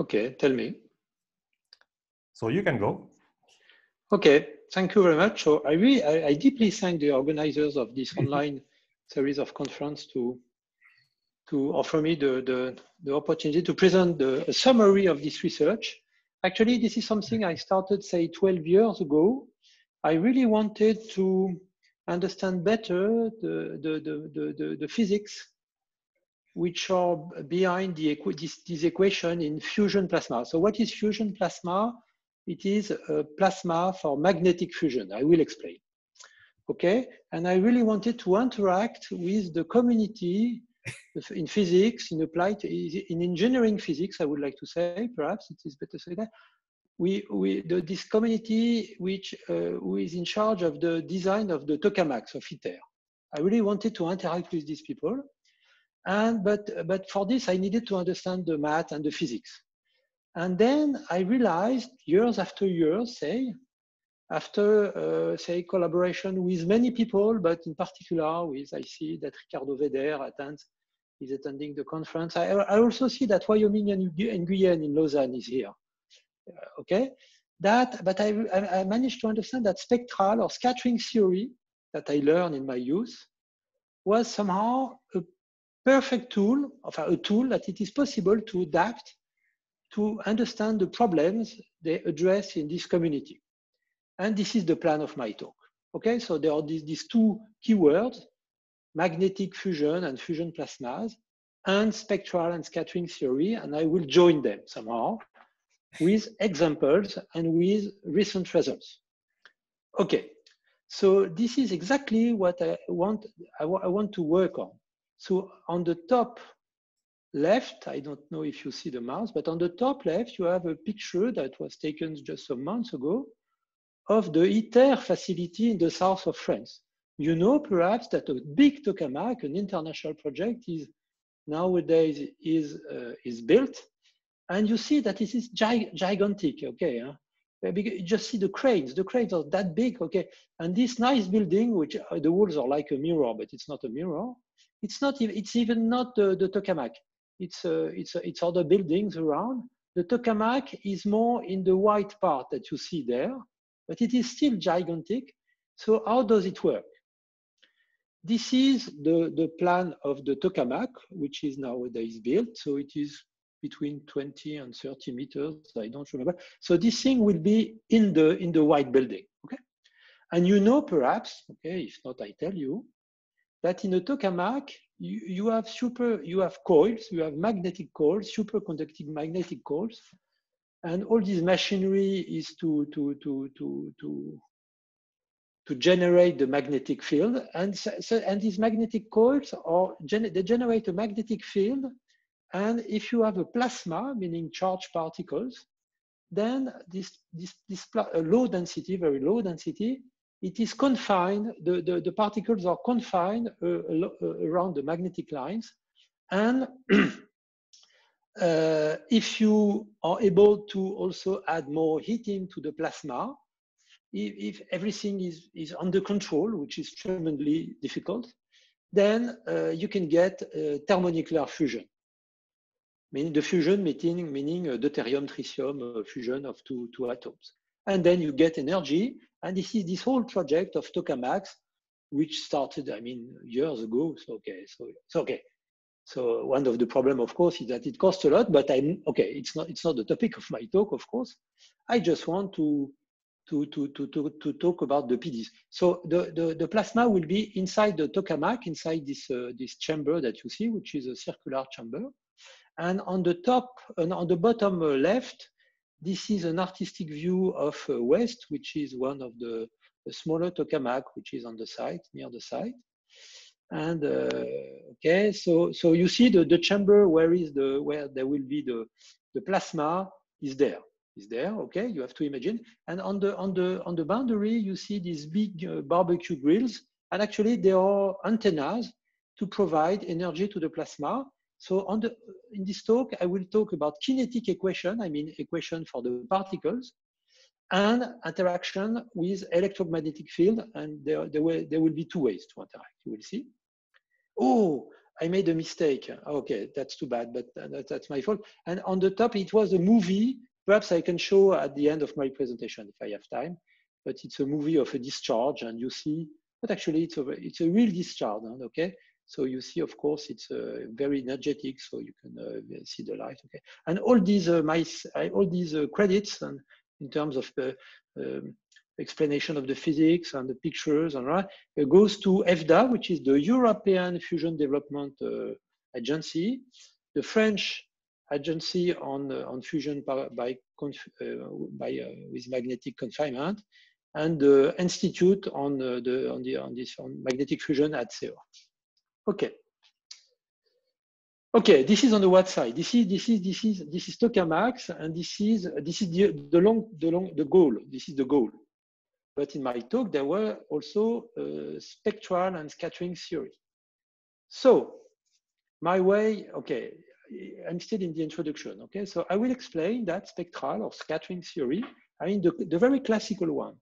Okay, tell me. So you can go. Okay, thank you very much. So I deeply thank the organizers of this online series of conference to offer me the opportunity to present a summary of this research. Actually, this is something I started, say, 12 years ago. I really wanted to understand better the physics which are behind this equation in fusion plasma. So what is fusion plasma? It is a plasma for magnetic fusion. I will explain. Okay, and I really wanted to interact with the community in physics, in applied, in engineering physics, I would like to say, perhaps it is better to say that. This community who is in charge of the design of the tokamaks of ITER. I really wanted to interact with these people. But for this, I needed to understand the math and the physics. And then I realized years after years, after collaboration with many people, but in particular with, I see that Ricardo Veder is attending the conference. I also see that Wyoming and Guyenne in Lausanne is here. Okay, but I managed to understand that spectral or scattering theory that I learned in my youth was somehow a perfect tool, a tool that it is possible to adapt to understand the problems they address in this community. And this is the plan of my talk. Okay, so there are these two keywords, magnetic fusion and fusion plasmas, and spectral and scattering theory, and I will join them somehow with examples and with recent results. Okay, so this is exactly what I want to work on. So on the top left, I don't know if you see the mouse, but on the top left, you have a picture that was taken just some months ago of the ITER facility in the south of France. You know perhaps that a big tokamak, an international project, is nowadays is built, and you see that it is gigantic. Okay, you just see the cranes. The cranes are that big. Okay, and this nice building, which the walls are like a mirror, but it's not a mirror. It's not. It's even not the tokamak. It's other buildings around. The tokamak is more in the white part that you see there, but it is still gigantic. So how does it work? This is the plan of the tokamak, which is nowadays built. So it is between 20 and 30 meters. I don't remember. So this thing will be in the white building. Okay, and you know perhaps, okay, if not, I tell you that in a tokamak you have coils, you have magnetic coils, superconducting magnetic coils, and all this machinery is to generate the magnetic field, and these magnetic coils they generate a magnetic field, and if you have a plasma, meaning charged particles, then this low density, very low density, it is confined. The particles are confined around the magnetic lines, and if you are able to also add more heating to the plasma, if everything is under control, which is tremendously difficult, then you can get thermonuclear fusion. Meaning the fusion meaning deuterium-tritium fusion of two atoms. And then you get energy. And this is this whole project of tokamaks, which started, I mean, years ago. So one of the problems, of course, is that it costs a lot, but it's not the topic of my talk, of course. I just want to talk about the PDs. So the plasma will be inside the tokamak, inside this chamber that you see, which is a circular chamber. And on the top, and on the bottom left, this is an artistic view of West, which is one of the smaller tokamak, which is on the site, near the site. And okay, so you see the chamber where there will be the plasma is there. Okay, you have to imagine. And on the boundary, you see these big barbecue grills, and actually there are antennas to provide energy to the plasma. So in this talk, I will talk about kinetic equation, I mean equation for the particles, and interaction with electromagnetic field. And there will be two ways to interact, you will see. Oh, I made a mistake. Okay, that's too bad, but that's my fault. And on the top, it was a movie. Perhaps I can show at the end of my presentation if I have time. But it's a movie of a discharge, and you see. But actually, it's a real discharge. Okay, so you see, of course, it's very energetic, so you can see the light. Okay, and all these credits and in terms of the explanation of the physics and the pictures and right, goes to EFDA, which is the European Fusion Development Agency, the French Agency on fusion with magnetic confinement, and the Institute on magnetic fusion at CEA. Okay. Okay, this is on the what side? This is tokamaks, and this is the goal. This is the goal. But in my talk, there were also spectral and scattering theory. So my way, okay, I'm still in the introduction. Okay, so I will explain that spectral or scattering theory. I mean the very classical one,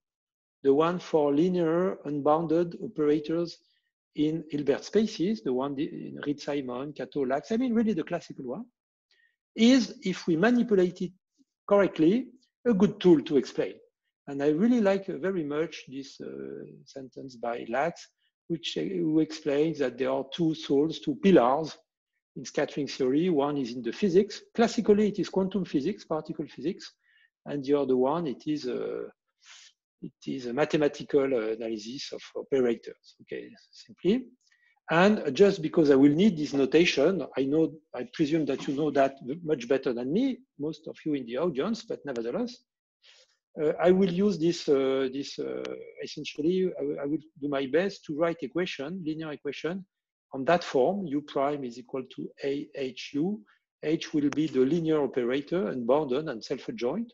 the one for linear unbounded operators in Hilbert spaces, the one in Reed-Simon, Kato-Lax, I mean really the classical one, is, if we manipulate it correctly, a good tool to explain. And I really like very much this sentence by Lax, who explains that there are two souls, two pillars in scattering theory. One is in the physics. Classically, it is quantum physics, particle physics. And the other one, it is a mathematical analysis of operators, okay, simply. And just because I will need this notation, I presume that you know that much better than me, most of you in the audience, but nevertheless, I will use this, essentially, I will do my best to write equation, linear equation, on that form. U prime is equal to AHU. H will be the linear operator, unbounded and self-adjoint.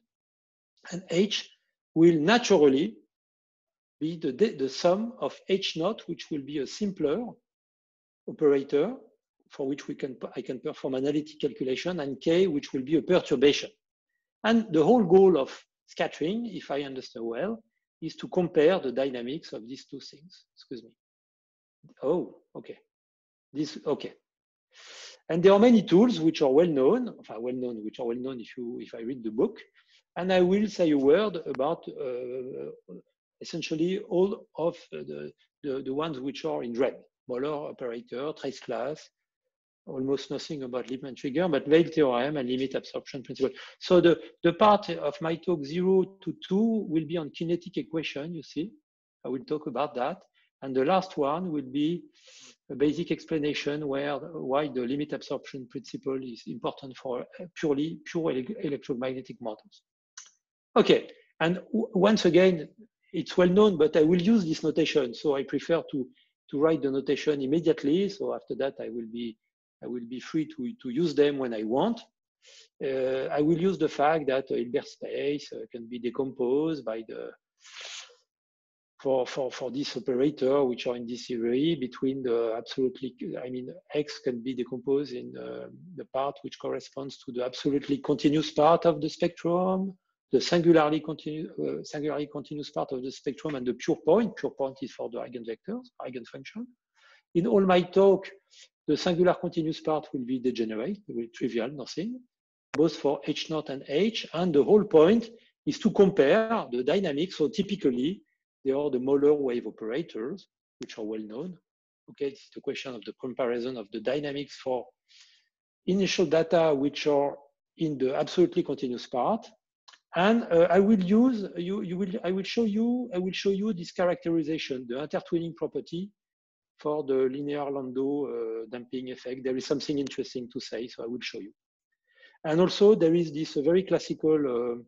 And H will naturally be the sum of H naught, which will be a simpler operator for which I can perform analytic calculation, and K, which will be a perturbation. And the whole goal of scattering, if I understand well, is to compare the dynamics of these two things. Excuse me. Oh, okay. Okay. And there are many tools which are well known, if I read the book. And I will say a word about essentially all of the ones which are in red: Moeller operator, trace class, almost nothing about Lippmann trigger, but Weil theorem and limit absorption principle. So the part of my talk 0 to 2 will be on kinetic equation, you see. I will talk about that. And the last one will be a basic explanation why the limit absorption principle is important for pure electromagnetic models. Okay, and once again, it's well known, but I will use this notation. So I prefer to write the notation immediately. So after that, I will be free to use them when I want. I will use the fact that Hilbert space can be decomposed by for this operator, which are in this theory between the absolutely, I mean, X can be decomposed in the part which corresponds to the absolutely continuous part of the spectrum, the singularly continuous part of the spectrum, and the pure point. Pure point is for the eigenvectors, eigenfunction. In all my talk, the singular continuous part will be degenerate, will be trivial, nothing, both for H naught and H. And the whole point is to compare the dynamics. So typically, they are the Moeller wave operators, which are well known. Okay, it's the question of the comparison of the dynamics for initial data which are in the absolutely continuous part. And I will show you this characterization, the intertwining property for the linear Landau damping effect. There is something interesting to say, so I will show you. And also there is this very classical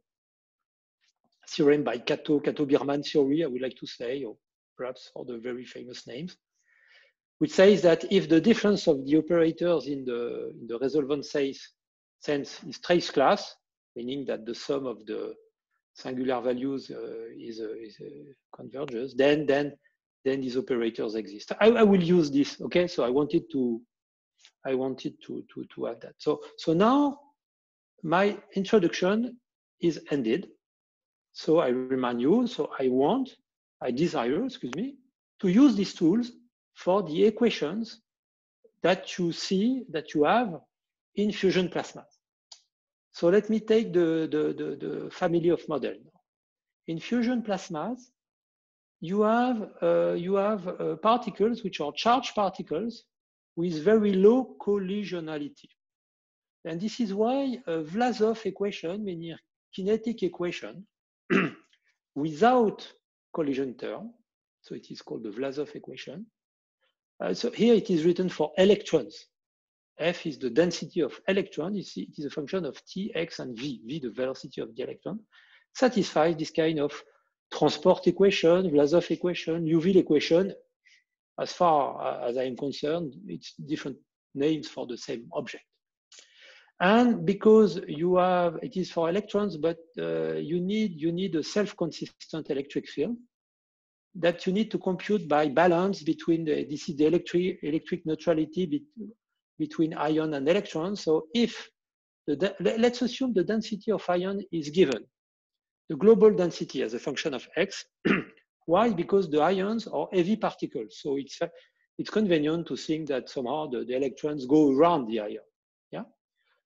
theorem by Kato-Biermann theory, I would like to say, or perhaps for the very famous names, which says that if the difference of the operators in the resolvent sense is trace class, meaning that the sum of the singular values converges, then these operators exist. I will use this. Okay, so I wanted to have that. So now my introduction is ended. So I remind you. So I desire, excuse me, to use these tools for the equations that you see, that you have in fusion plasmas. So let me take the family of models. In fusion plasmas, you have particles which are charged particles with very low collisionality. And this is why a Vlasov equation, meaning kinetic equation, without collision term, so it is called the Vlasov equation. So here it is written for electrons. F is the density of electrons. It is a function of T, X, and V. V, the velocity of the electron, satisfies this kind of transport equation, Vlasov equation, Liouville equation. As far as I am concerned, it's different names for the same object. And because you have, it is for electrons, but you need a self-consistent electric field that you need to compute by balance between this is the electric neutrality between ion and electron. So if let's assume the density of ion is given, the global density as a function of X. Why? Because the ions are heavy particles. So it's convenient to think that somehow the electrons go around the ion. Yeah.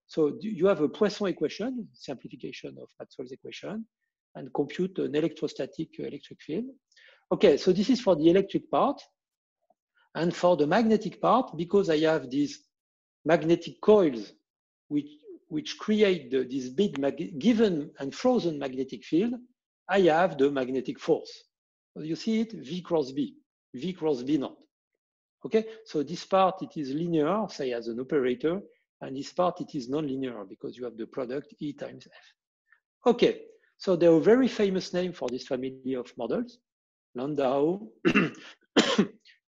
So you have a Poisson equation, simplification of Maxwell's equation, and compute an electrostatic electric field. Okay, so this is for the electric part. And for the magnetic part, because I have these magnetic coils which create this big given and frozen magnetic field, I have the magnetic force. So you see it, V cross B naught. Okay, so this part, it is linear, say as an operator, and this part, it is non-linear because you have the product E times F. Okay, so there are very famous names for this family of models. Landau,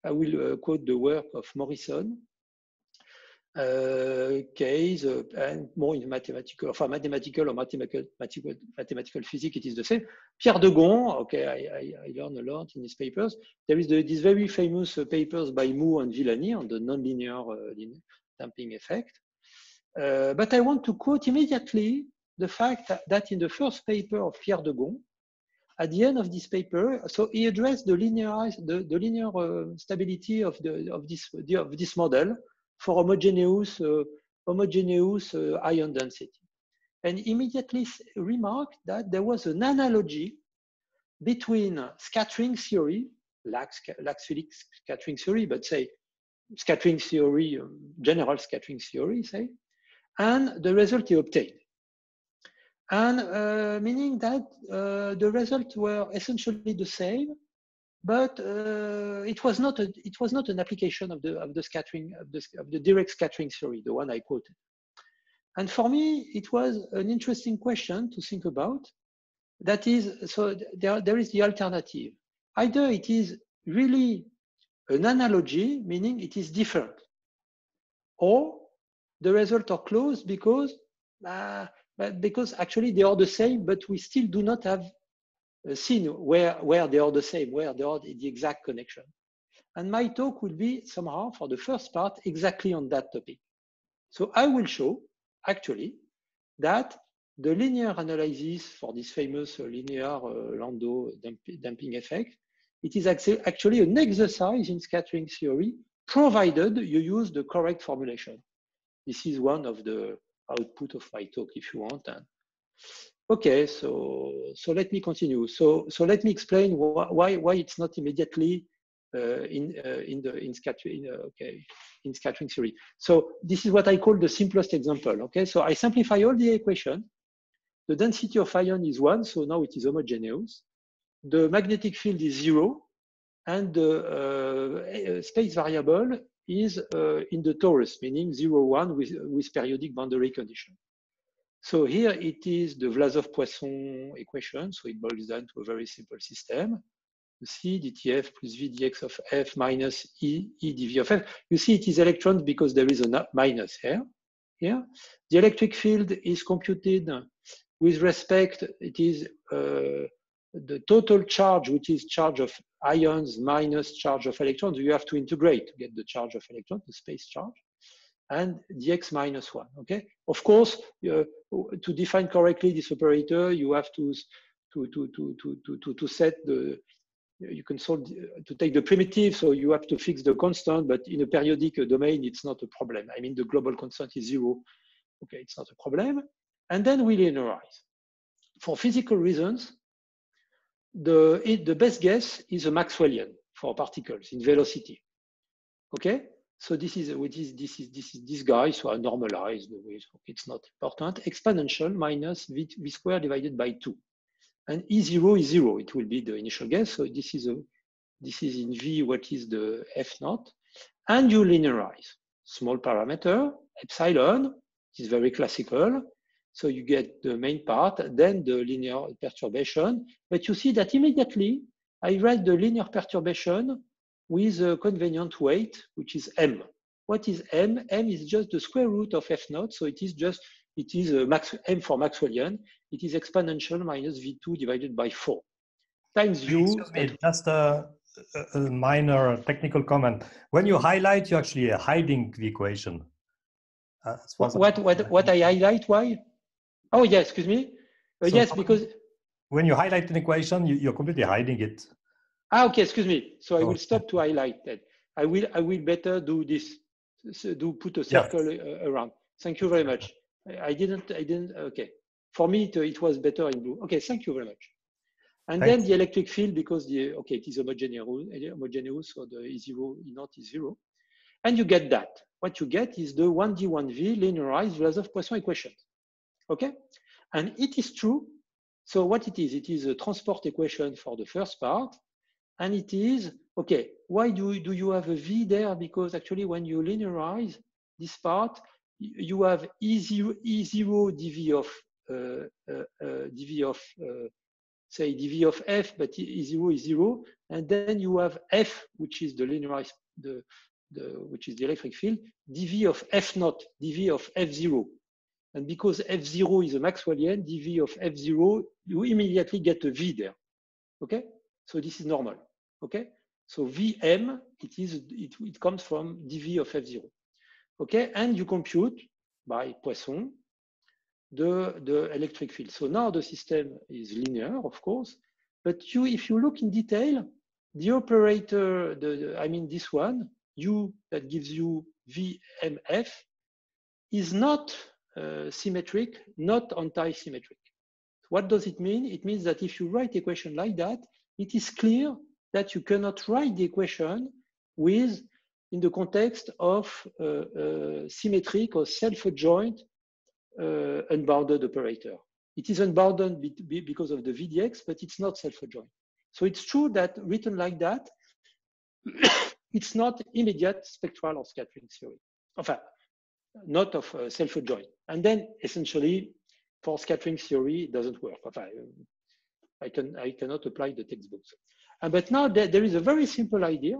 I will quote the work of Morrison, Case, and more in mathematical physics, it is the same. Pierre de Gon, okay, I learned a lot in his papers. There is these very famous papers by Moore and Villani on the nonlinear damping effect. But I want to quote immediately the fact that in the first paper of Pierre de Gon, at the end of this paper, so he addressed the linear stability of this model for homogeneous ion density, and immediately remarked that there was an analogy between scattering theory, Lax-Phillips scattering theory, but say scattering theory, general scattering theory, say, and the result he obtained. And meaning that the results were essentially the same, but it was not an application of the scattering of the direct scattering theory, the one I quoted. And for me, it was an interesting question to think about. That is, so there is the alternative. Either it is really an analogy, meaning it is different, or the results are close because actually they are the same, but we still do not have seen where they are the same, where they are the exact connection. And my talk will be somehow, for the first part, exactly on that topic. So I will show, actually, that the linear analysis for this famous linear Landau damping effect, it is actually an exercise in scattering theory, provided you use the correct formulation. This is one of the output of my talk, if you want. And okay, so let me continue. So let me explain why it's not immediately in scattering theory. So this is what I call the simplest example. Okay, so I simplify all the equation. The density of ion is 1, so now it is homogeneous. The magnetic field is 0, and the space variable is in the torus, meaning 0, 1 with periodic boundary condition. So here it is the Vlasov-Poisson equation, so it boils down to a very simple system. You see dTF plus V dx of F minus E dV of F. You see it is electrons because there is a minus here. Here, the electric field is computed with respect, it is the total charge, which is charge of ions minus charge of electrons. You have to integrate to get the charge of electrons, the space charge, and dx minus 1. Okay. Of course, to define correctly this operator, you have to set you can solve to take the primitive, so you have to fix the constant, but in a periodic domain, it's not a problem. I mean, the global constant is 0. Okay, it's not a problem. And then we linearize. For physical reasons, the best guess is a Maxwellian for particles in velocity. Okay, so this is this guy, so I normalize the way, so it's not important. Exponential minus v squared divided by 2. And E0 is 0. It will be the initial guess. So this is in V, what is the F naught. And you linearize. Small parameter, epsilon, it is very classical. So you get the main part, then the linear perturbation. But you see that immediately I write the linear perturbation with a convenient weight, which is M. What is M? M is just the square root of F naught. So it is M for Maxwellian. It is exponential minus V2 divided by 4 times U. Excuse me, just a minor technical comment. When you highlight, you're actually hiding the equation. What I highlight? Why? Oh, yeah, excuse me. Yes, because when you highlight an equation, you're completely hiding it. Ah, okay, excuse me. So I will stop to highlight that. I will better do this. So put a circle around. Thank you very much. I didn't. Okay. For me, it was better in blue. Okay, thank you very much. And then the electric field, because it is homogeneous, so the E0, E naught is 0. And you get that. What you get is the 1D, 1V linearized Vlasov-Poisson equation. Okay? And it is true. So what it is a transport equation for the first part. And it is, okay, why do you have a V there? Because actually when you linearize this part, you have E0 dV of, say dV of F, but E0 is 0. And then you have F, which is the linearized, which is the electric field, dV of F naught, dV of F0. And because F0 is a Maxwellian, dV of F0, you immediately get a V there. Okay? So this is normal. Okay? So Vm, it comes from dV of F0. Okay? And you compute by Poisson the electric field. So now the system is linear, of course, but if you look in detail, the operator, I mean this one, U that gives you VMF, is not symmetric, not anti-symmetric. What does it mean? It means that if you write the equation like that, it is clear that you cannot write the equation in the context of symmetric or self-adjoint unbounded operator. It is unbounded because of the VDX, but it's not self-adjoint. So it's true that written like that, it's not immediate spectral or scattering theory. Enfin, not of self-adjoint. And then essentially for scattering theory, it doesn't work. Enfin, I cannot apply the textbooks. But now there is a very simple idea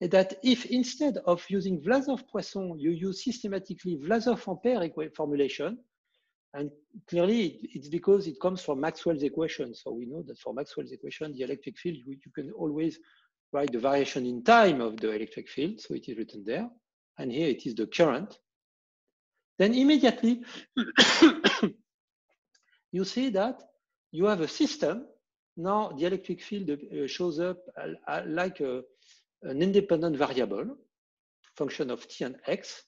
that if instead of using Vlasov-Poisson, you use systematically Vlasov-Ampère formulation, and clearly it's because it comes from Maxwell's equation. So we know that for Maxwell's equation, the electric field, you can always write the variation in time of the electric field. So it is written there. And here it is the current. Then immediately, you see that you have a system. Now the electric field shows up like an independent variable, function of t and x.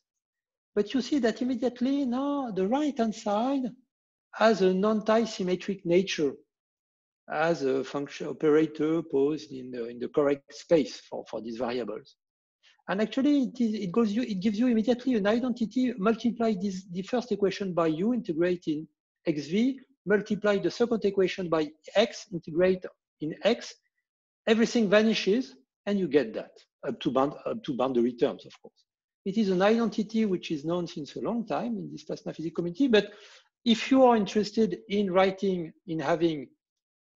But you see that immediately now the right-hand side has a non-anti-symmetric nature as a function operator posed in the correct space for these variables. And actually it gives you immediately an identity. Multiply the first equation by u, integrate in xv, multiply the second equation by x, integrate in x, everything vanishes, and you get that up to boundary terms, of course. It is an identity which is known since a long time in this plasma physics community. But if you are interested in having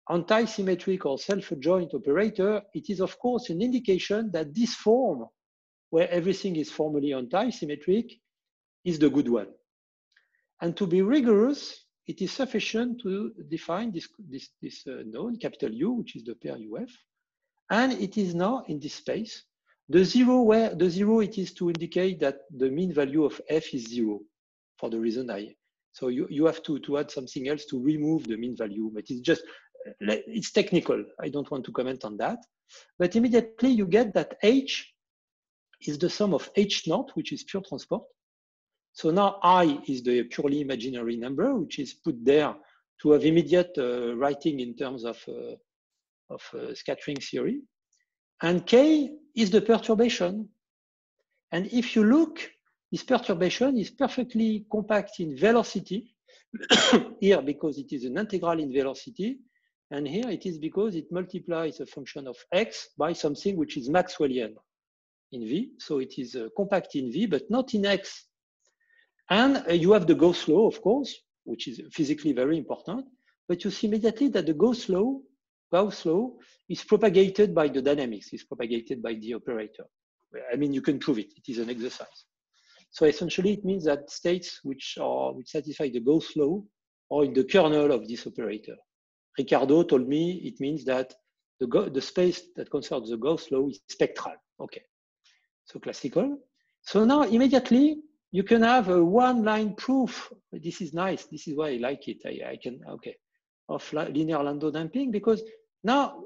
anti-symmetric or self-adjoint operator, it is of course an indication that this form, where everything is formally anti-symmetric, is the good one. And to be rigorous, it is sufficient to define this node, capital U, which is the pair UF. And it is now in this space. The zero, it is to indicate that the mean value of F is 0 for the reason so you have to add something else to remove the mean value, but it's just it's technical. I don't want to comment on that. But immediately you get that H is the sum of H naught, which is pure transport. So now I is the purely imaginary number, which is put there to have immediate writing in terms of scattering theory. And K is the perturbation. And if you look, this perturbation is perfectly compact in velocity. Here, because it is an integral in velocity. And here it is because it multiplies a function of X by something which is Maxwellian in V. So it is compact in V, but not in X. And you have the Gauss law, of course, which is physically very important. But you see immediately that the Gauss law is propagated by the dynamics, is propagated by the operator. I mean, you can prove it. It is an exercise. So essentially, it means that states which satisfy the Gauss law are in the kernel of this operator. Ricardo told me it means that the space that concerns the Gauss law is spectral. Okay, so classical. So now immediately you can have a one-line proof. This is nice. This is why I like it. I can, okay, of linear Landau damping, because now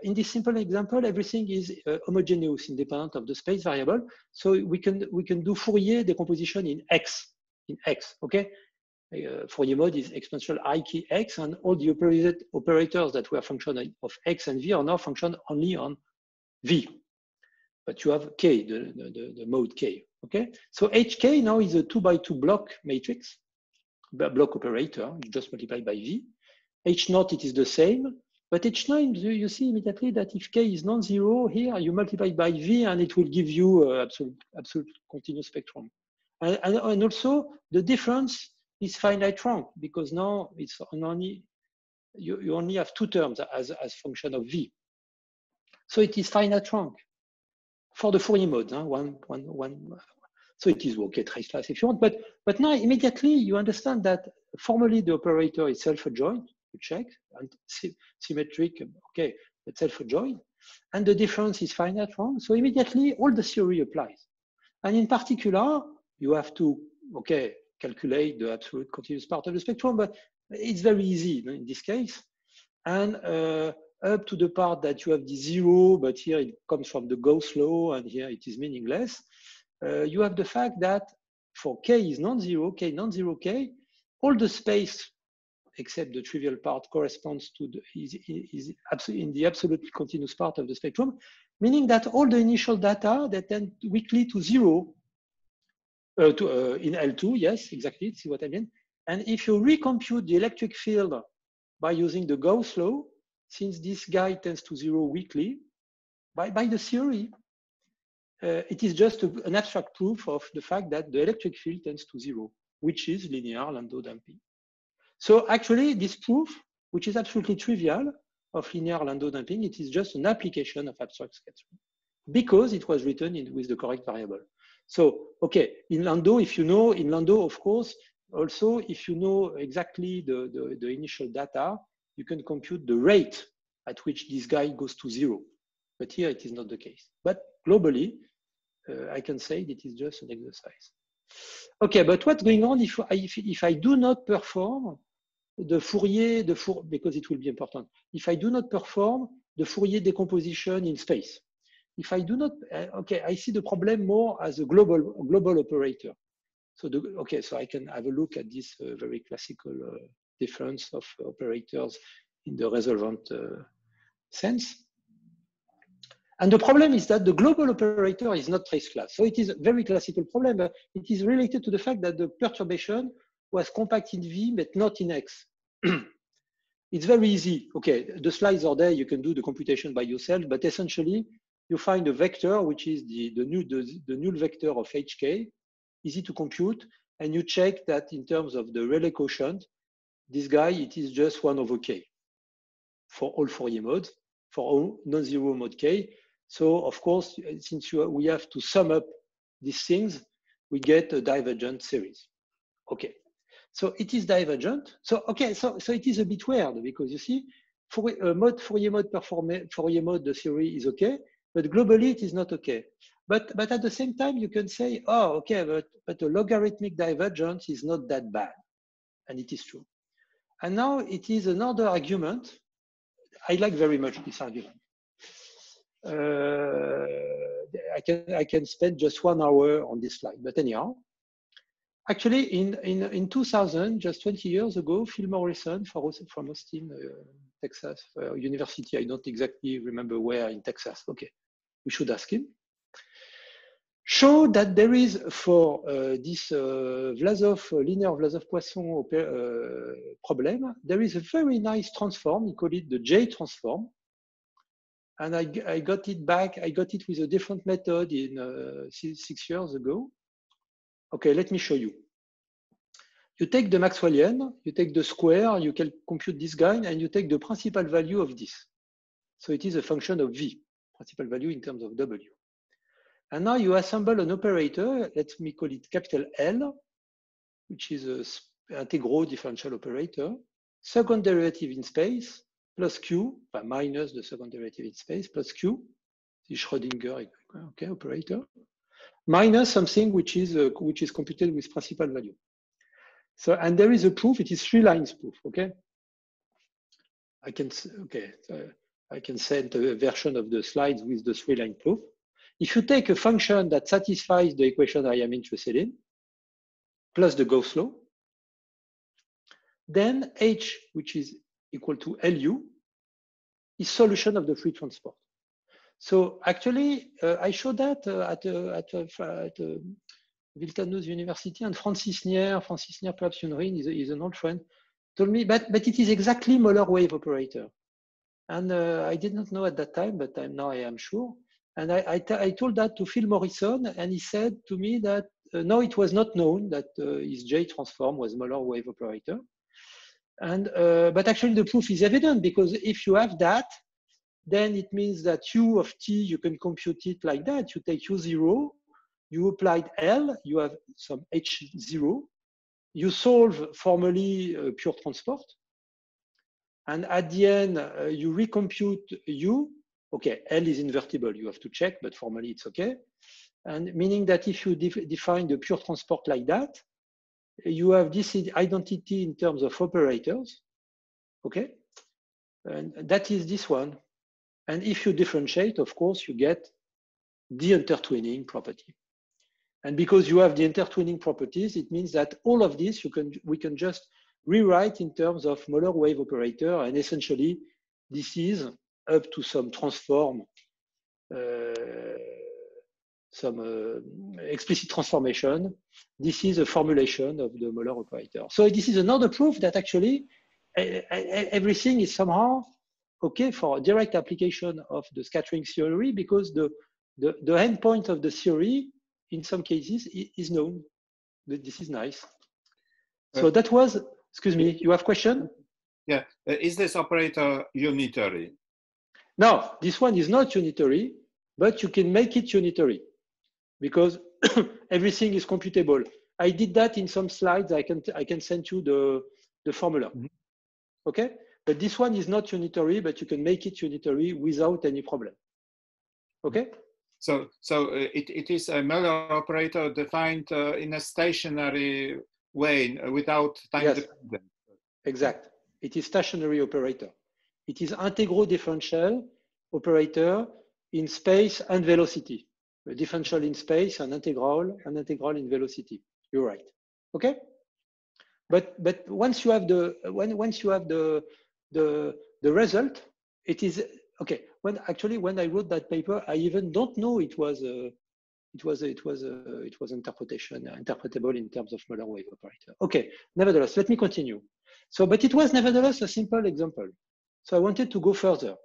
in this simple example, everything is homogeneous, independent of the space variable. So we can do Fourier decomposition in X, okay? Fourier mode is exponential I key X, and all the operators that were function of X and V are now function only on V. But you have K, the mode K, okay? So HK now is a 2x2 block matrix, block operator, you just multiply by V. H naught, it is the same, but H9, you see immediately that if K is non-zero, here you multiply by V and it will give you absolute continuous spectrum. And also the difference is finite rank, because now it's only, you only have two terms as function of V. So it is finite rank for the Fourier modes, one. So it is okay, trace class if you want, but now immediately you understand that formally the operator is self-adjoint, you check, and symmetric, okay, but self-adjoint, and the difference is finite rank. So immediately all the theory applies. And in particular, you have to, okay, calculate the absolute continuous part of the spectrum, but it's very easy in this case. And up to the part that you have the zero, but here it comes from the Gauss law, and here it is meaningless. You have the fact that for K is non-zero, K non-zero K, all the space except the trivial part corresponds to is in the absolutely continuous part of the spectrum, meaning that all the initial data that tend weakly to zero in L2, yes, exactly, see what I mean? And if you recompute the electric field by using the Gauss law, since this guy tends to zero weakly, by the theory, it is just an abstract proof of the fact that the electric field tends to zero, which is linear Landau damping. So actually, this proof, which is absolutely trivial of linear Landau damping, it is just an application of abstract scattering because it was written with the correct variable. So, okay, in Landau, if you know, in Landau, of course, also, if you know exactly the initial data, you can compute the rate at which this guy goes to zero. But here it is not the case. But globally, I can say that it is just an exercise. Okay, but what's going on if I do not perform the Fourier, because it will be important. If I do not perform the Fourier decomposition in space, if I do not, okay, I see the problem more as a global operator. So okay, so I can have a look at this very classical difference of operators in the resolvent sense. And the problem is that the global operator is not trace class. So it is a very classical problem. But it is related to the fact that the perturbation was compact in V, but not in X. It's very easy. Okay, the slides are there. You can do the computation by yourself. But essentially, you find a vector, which is the null vector of HK, easy to compute. And you check that in terms of the Rayleigh quotient, this guy, it is just 1 over K for all Fourier modes, for all non-zero mode K. So of course, since we have to sum up these things, we get a divergent series. Okay, so it is divergent. So okay, so it is a bit weird because you see, Fourier mode the theory is okay, but globally it is not okay. But at the same time, you can say, oh, okay, but the logarithmic divergence is not that bad, and it is true. And now it is another argument I like very much this argument. I can spend just 1 hour on this slide, but anyhow, actually in 2000, just 20 years ago, Phil Morrison from Austin, Texas University, I don't exactly remember where in Texas. Okay, we should ask him. Show that there is for this linear Vlasov-Poisson problem, there is a very nice transform. We call it the J transform. And I got it back. I got it with a different method in 6 years ago. Okay, let me show you. You take the Maxwellian, you take the square, you can compute this guy, and you take the principal value of this. So it is a function of V, principal value in terms of W. And now you assemble an operator, let me call it capital L, which is an integral differential operator, second derivative in space, plus Q, minus the second derivative in space, plus Q, the Schrödinger okay, operator, minus something which is computed with principal value. So, and there is a proof, it is 3 lines proof, okay? I can send a version of the slides with the 3-line proof. If you take a function that satisfies the equation I am interested in, plus the Gauss law, then H, which is equal to LU, is solution of the free transport. So actually, I showed that at Wilhelmus University, and Francis Nier, perhaps you know him, is an old friend, told me, but it is exactly Moeller wave operator. And I did not know at that time, but now I am sure. And I told that to Phil Morrison, and he said to me that no, it was not known that his J transform was Moeller wave operator. And but actually the proof is evident, because if you have that, then it means that U of t, you can compute it like that. You take U0, you applied L, you have some H0, you solve formally pure transport, and at the end you recompute U. Okay, L is invertible, you have to check, but formally it's okay. And meaning that if you define the pure transport like that, you have this identity in terms of operators, okay? And that is this one. And if you differentiate, of course, you get the intertwining property. And because you have the intertwining properties, it means that all of this we can just rewrite in terms of Moeller wave operator, and essentially this is up to some transform, some explicit transformation. This is a formulation of the Moeller operator. So this is another proof that actually everything is somehow okay for direct application of the scattering theory, because the endpoint of the theory in some cases is known. This is nice. So that was, excuse me, you have question? Yeah, is this operator unitary? No, this one is not unitary, but you can make it unitary because everything is computable. I did that in some slides. I can send you the formula. Mm-hmm. Okay, but this one is not unitary, but you can make it unitary without any problem. Okay. So it is a Moeller operator defined in a stationary way without time dependence. Exact. It is stationary operator. It is integral differential operator in space and velocity. A differential in space and integral in velocity. You're right. Okay. But once you have the result, it is okay. When I wrote that paper, I even don't know it was interpretable in terms of Moeller wave operator. Okay. Nevertheless, let me continue. So, but it was nevertheless a simple example. So I wanted to go further.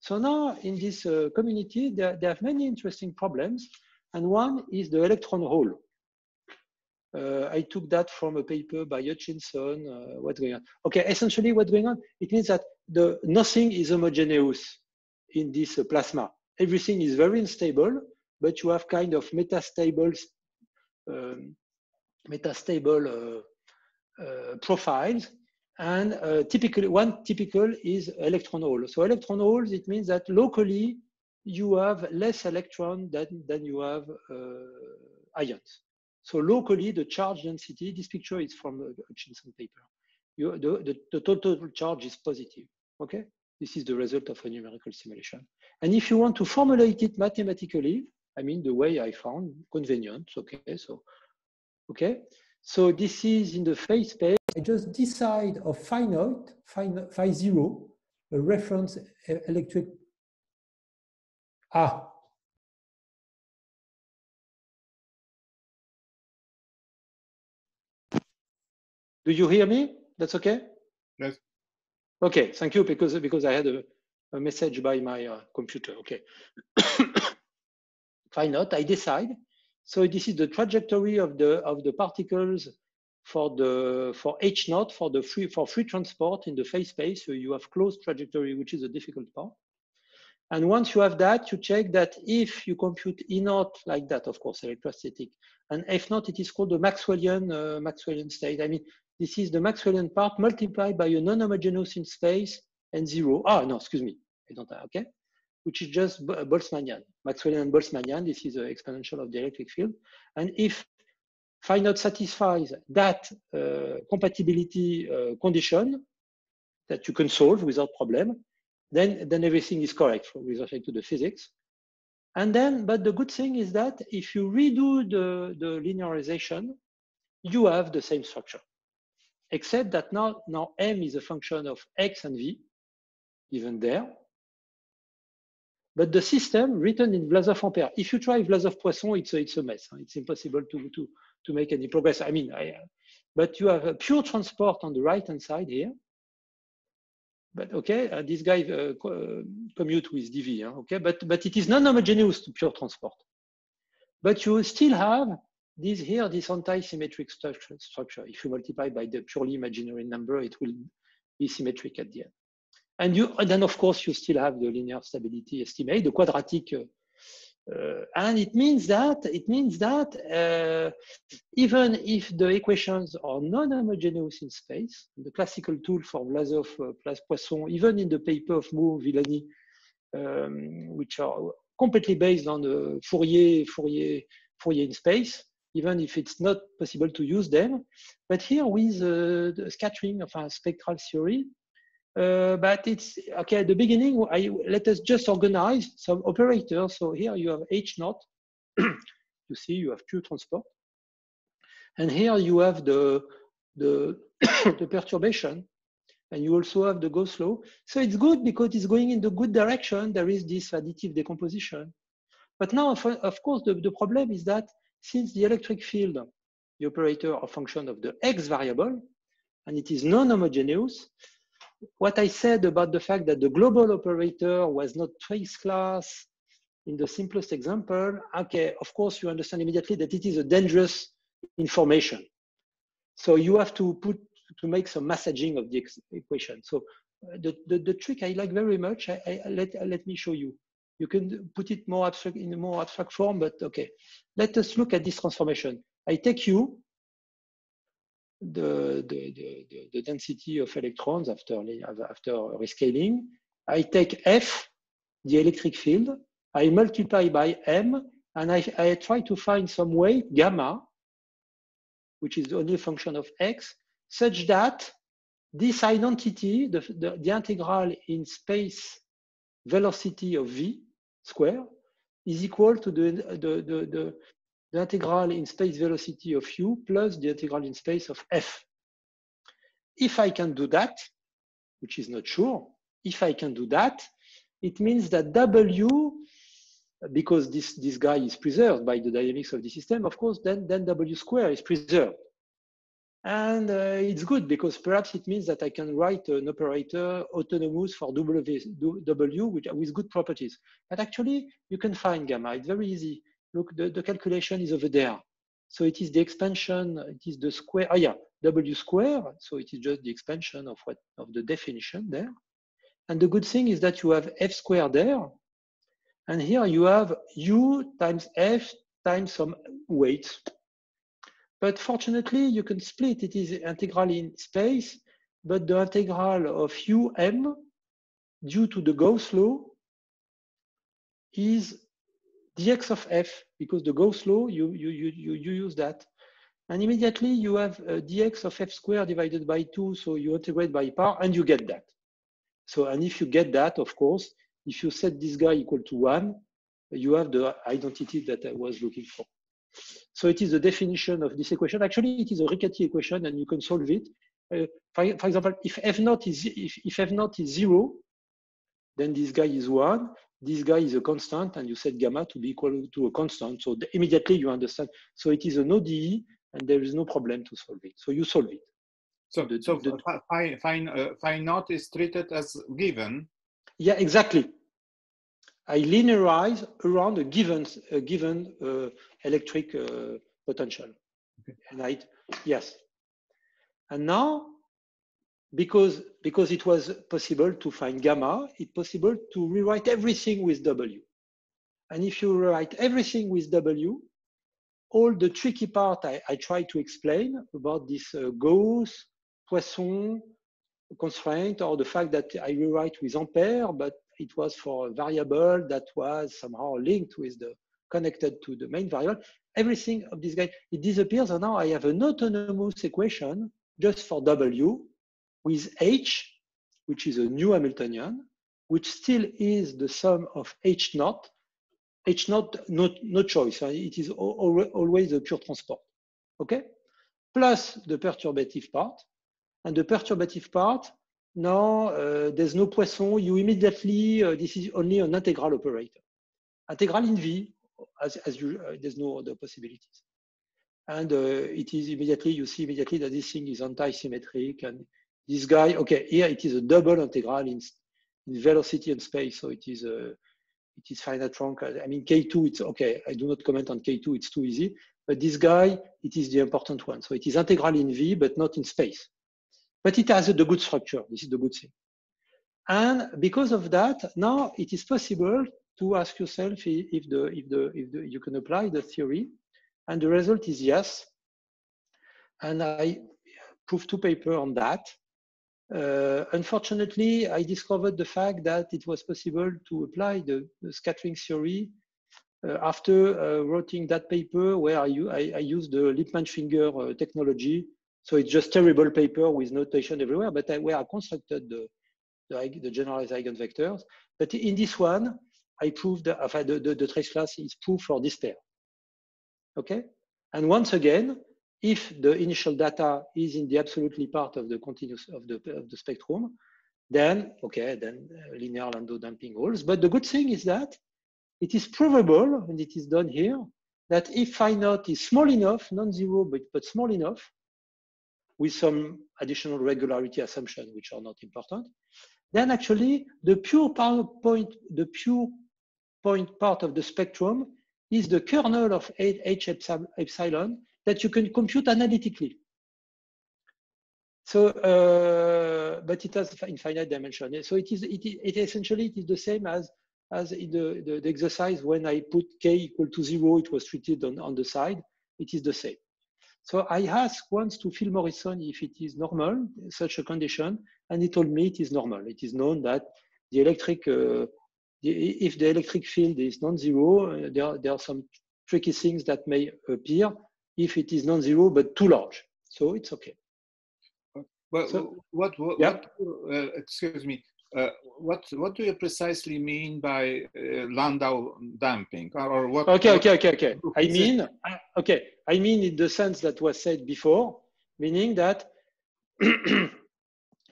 So now in this community, they have many interesting problems, and one is the electron hole. I took that from a paper by Hutchinson. What's going on? Okay, essentially what's going on? It means that nothing is homogeneous in this plasma. Everything is very unstable, but you have kind of metastable profiles. And one typical is electron hole. So electron holes, it means that locally you have less electron than you have ions. So locally, the charge density, this picture is from a Hutchinson paper. The total charge is positive, okay? This is the result of a numerical simulation. And if you want to formulate it mathematically, I mean, the way I found convenient, okay, so this is in the phase space. I just decide of phi naught, phi 0, a reference electric. Do you hear me? That's okay? Yes. Okay, thank you, because I had a message by my computer. Okay. Phi naught, I decide. So this is the trajectory of the particles for H naught for free transport in the phase space. So you have closed trajectory, which is a difficult part. And once you have that, you check that if you compute E naught like that, of course, electrostatic, and F naught, it is called the Maxwellian state. I mean, this is the Maxwellian part multiplied by a non-homogeneous in space and 0. No, excuse me, I don't have, okay? Which is just Boltzmannian, Maxwellian and Boltzmannian. This is an exponential of the electric field. And if phi naught satisfies that compatibility condition that you can solve without problem, then everything is correct with respect to the physics. And then, but the good thing is that if you redo the linearization, you have the same structure, except that now M is a function of X and V, even there. But the system written in Vlasov-Ampere, if you try Vlasov-Poisson, it's a mess. It's impossible to make any progress. I mean, but you have a pure transport on the right-hand side here. But okay, this guy commute with dV, okay, but it is non-homogeneous to pure transport. But you still have this anti-symmetric structure. If you multiply by the purely imaginary number, it will be symmetric at the end. And then of course you still have the linear stability estimate, the quadratic, and it means that even if the equations are non-homogeneous in space, the classical tool for Vlasov plus Poisson, even in the paper of Moore, Villani, which are completely based on the Fourier in space, even if it's not possible to use them. But here with the scattering of a spectral theory, but it's okay at the beginning. Let us just organize some operators. So here you have H naught. You see, you have pure transport, and here you have the the perturbation, and you also have the Gauss law. So it's good because it's going in the good direction. There is this additive decomposition. But now, of course, the problem is that since the electric field, the operator are a function of the X variable, and it is non-homogeneous. What I said about the fact that the global operator was not trace class in the simplest example, okay, of course you understand immediately that it is a dangerous information. So you have to make some massaging of the equation. So the trick I like very much, let me show you. You can put it more abstract in a more abstract form, but okay. Let us look at this transformation. I take U, the density of electrons after rescaling. I take F, the electric field. I multiply by M, and I try to find some weight, gamma, which is only a function of X, such that this identity, the integral in space velocity of V square, is equal to the integral in space velocity of U plus the integral in space of F. If I can do that, which is not sure, if I can do that, it means that W, because this guy is preserved by the dynamics of the system, of course, then W square is preserved. And it's good because perhaps it means that I can write an operator autonomous for W with good properties. But actually, you can find gamma. It's very easy. Look, the calculation is over there. So it is the expansion, it is the square, W square. So it is just the expansion of the definition there. And the good thing is that you have F squared there. And here you have U times F times some weights. But fortunately, you can split. It is integral in space, but the integral of UM due to the Gauss law is dx of f, because the Gauss law, you use that. And immediately you have dx of f squared divided by 2, so you integrate by power, and you get that. So, and if you get that, of course, if you set this guy equal to 1, you have the identity that I was looking for. So it is the definition of this equation. Actually, it is a Riccati equation, and you can solve it. For example, if f naught is 0, then this guy is 1. This guy is a constant, and you set gamma to be equal to a constant. So immediately you understand. So it is an ODE, and there is no problem to solve it. So you solve it. So phi naught is treated as given. Yeah, exactly. I linearize around a given electric potential. Okay. And yes. And now, because it was possible to find gamma, it's possible to rewrite everything with W. And if you rewrite everything with W, all the tricky part I try to explain about this Gauss, Poisson constraint, or the fact that I rewrite with Ampere, but it was for a variable that was somehow linked with connected to the main variable. Everything of this guy, it disappears, and now I have an autonomous equation just for W with H, which is a new Hamiltonian, which still is the sum of H naught. H naught, no choice. It is always a pure transport, okay? Plus the perturbative part. And the perturbative part, now there's no Poisson. You immediately, this is only an integral operator. Integral in V, as you, there's no other possibilities. And it is immediately, you see immediately that this thing is anti-symmetric. And this guy, okay, here it is a double integral in velocity and space. So it is finite trunk. I mean, K2, it's okay. I do not comment on K2, it's too easy. But this guy, it is the important one. So it is integral in V, but not in space. But it has the good structure. This is the good thing. And because of that, now it is possible to ask yourself if you can apply the theory. And the result is yes. And I proved 2 papers on that. Unfortunately, I discovered the fact that it was possible to apply the scattering theory after writing that paper where I used the Lippmann-Finger technology. So it's just terrible paper with notation everywhere, but where I constructed the generalized eigenvectors. But in this one, I proved the trace class is proof for this pair. Okay, and once again, if the initial data is in the absolutely part of the continuous of the spectrum, then okay, then linear Landau damping holds. But the good thing is that it is provable, and it is done here, that if phi naught is small enough, non-zero but small enough, with some additional regularity assumption which are not important, then actually the pure point part of the spectrum is the kernel of H epsilon that you can compute analytically. So, but it has infinite dimension. So it essentially it is the same as in the exercise when I put k equal to 0, it was treated on the side. It is the same. So I asked once to Phil Morrison if it is normal, such a condition, and he told me it is normal. It is known that the electric, if the electric field is non-zero, there are some tricky things that may appear if it is non-zero but too large. So it's okay. Well, so, excuse me. What do you precisely mean by Landau damping, or what? Okay. I mean in the sense that was said before, meaning that.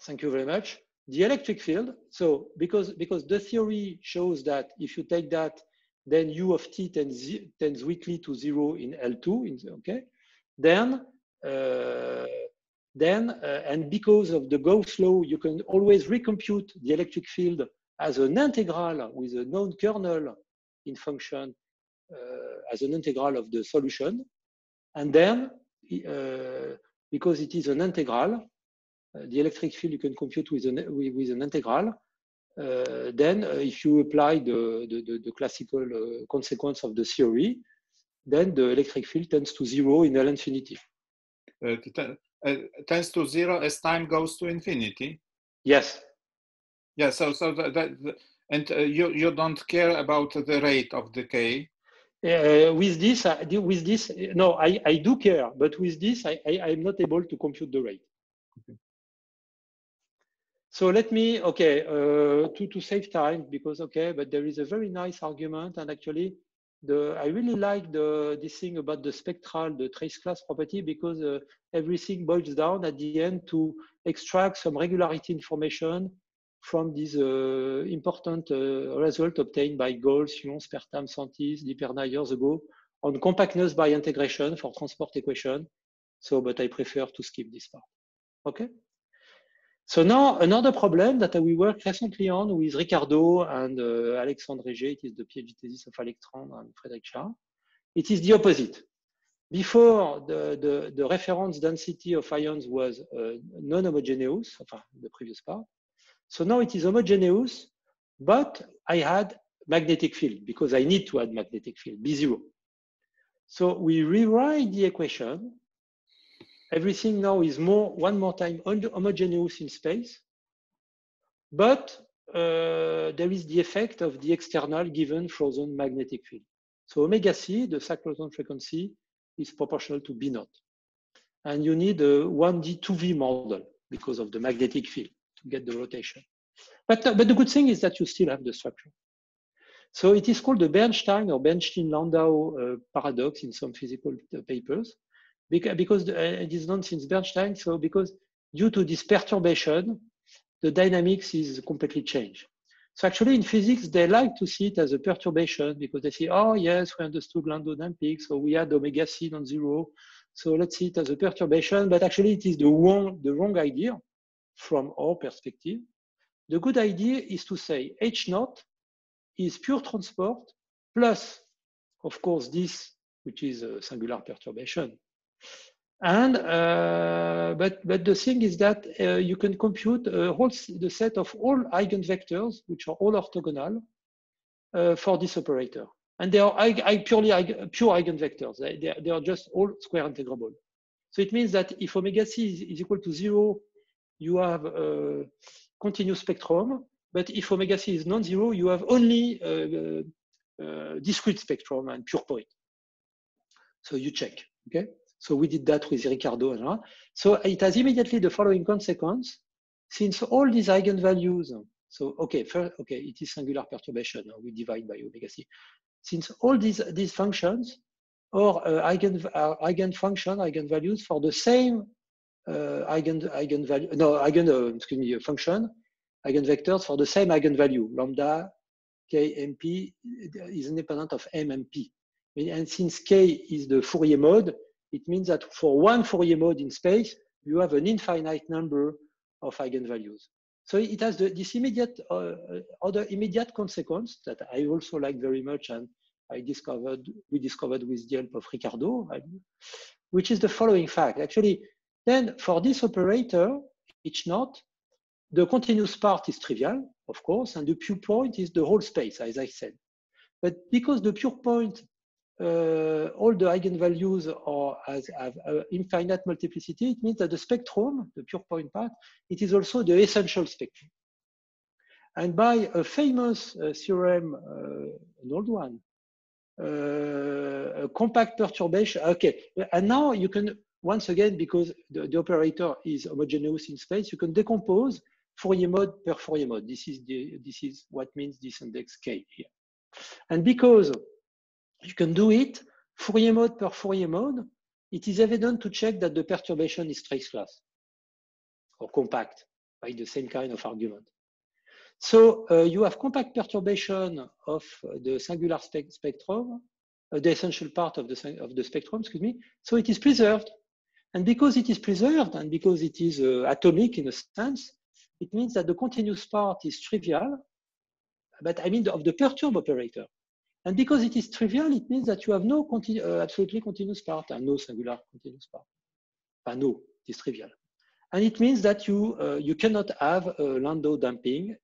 Thank you very much. The electric field. So because the theory shows that if you take that, then U of t tends weakly to 0 in L2. Okay, and because of the Gauss law, you can always recompute the electric field as an integral with a known kernel in function as an integral of the solution. And then, because it is an integral, the electric field you can compute with an integral. Then, if you apply the classical consequence of the theory, then the electric field tends to 0 in L infinity. Tends to 0 as time goes to infinity. Yes. Yeah. So you don't care about the rate of decay. With this, no, I do care, but with this, I'm not able to compute the rate. Okay. So let me, okay, to save time, because, okay, but there is a very nice argument, and actually, I really like this thing about the spectral, the trace class property, because everything boils down at the end to extract some regularity information from these important result obtained by Gall, Sion, Spertam, Santis, Diperna years ago on compactness by integration for transport equation. So, but I prefer to skip this part. Okay. So now another problem that we worked recently on with Ricardo and Alexandre Réger, it is the PhD thesis of Alexandre and Frédéric Char. It is the opposite. Before, the reference density of ions was non-homogeneous, the previous part. So now it is homogeneous, but I had magnetic field because I need to add magnetic field, B0. So we rewrite the equation. Everything now is one more time homogeneous in space, but there is the effect of the external given frozen magnetic field. So omega c, the cyclotron frequency, is proportional to B naught. And you need a 1D 2V model because of the magnetic field to get the rotation. But the good thing is that you still have the structure. So it is called the Bernstein or Bernstein-Landau paradox in some physical papers, because it is known since Bernstein. So because due to this perturbation, the dynamics is completely changed. So actually in physics, they like to see it as a perturbation because they say, oh yes, we understood Landau damping, so we had omega c non-zero. So let's see it as a perturbation, but actually it is the wrong idea from our perspective. The good idea is to say H naught is pure transport plus, of course, this, which is a singular perturbation. And but the thing is that you can compute the set of all eigenvectors, which are all orthogonal for this operator. And they are pure eigenvectors. They are just all square integrable. So it means that if omega c is equal to 0, you have a continuous spectrum. But if omega c is non-zero, you have only discrete spectrum and pure point. So you check, okay? So we did that with Ricardo. So it has immediately the following consequence. Since all these eigenvalues, so okay, it is singular perturbation. We divide by omega c. Since all these functions are eigenvalues for the same eigenvectors for the same eigenvalue, lambda, k, mp is independent of m and p. And since k is the Fourier mode, it means that for one Fourier mode in space, you have an infinite number of eigenvalues. So it has this immediate, other immediate consequence that I also like very much, and we discovered with the help of Ricardo, which is the following fact. Actually, then for this operator, H naught, the continuous part is trivial, of course, and the pure point is the whole space, as I said. But because the pure point, all the eigenvalues have infinite multiplicity, it means that the spectrum, the pure point part, it is also the essential spectrum. And by a famous theorem, an old one, a compact perturbation, okay, and now you can, once again, because the operator is homogeneous in space, you can decompose Fourier mode per Fourier mode. This is what means this index K here. And because you can do it Fourier mode per Fourier mode, it is evident to check that the perturbation is trace class or compact by the same kind of argument. So you have compact perturbation of the singular spectrum, the essential part of the spectrum, excuse me. So it is preserved. And because it is preserved and because it is atomic in a sense, it means that the continuous part is trivial, but I mean of the perturb operator. And because it is trivial, it means that you have no absolutely continuous part and no singular continuous part. No, it is trivial. And it means that you cannot have Landau damping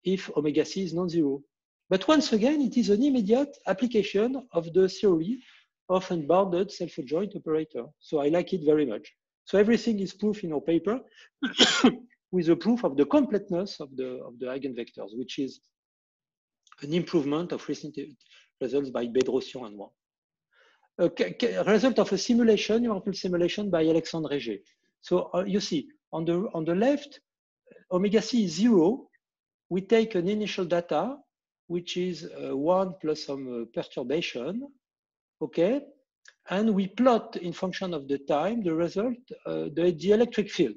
if omega c is non-zero. But once again, it is an immediate application of the theory of unbounded self-adjoint operator. So I like it very much. So everything is proof in our paper with a proof of the completeness of the eigenvectors, which is an improvement of recent results by Bedrosian and one. A result of a simulation, Oracle simulation by Alexandre Réger. So you see on the left, omega C is 0, we take an initial data, which is 1 plus some perturbation, okay? And we plot in function of the time, the result, the electric field,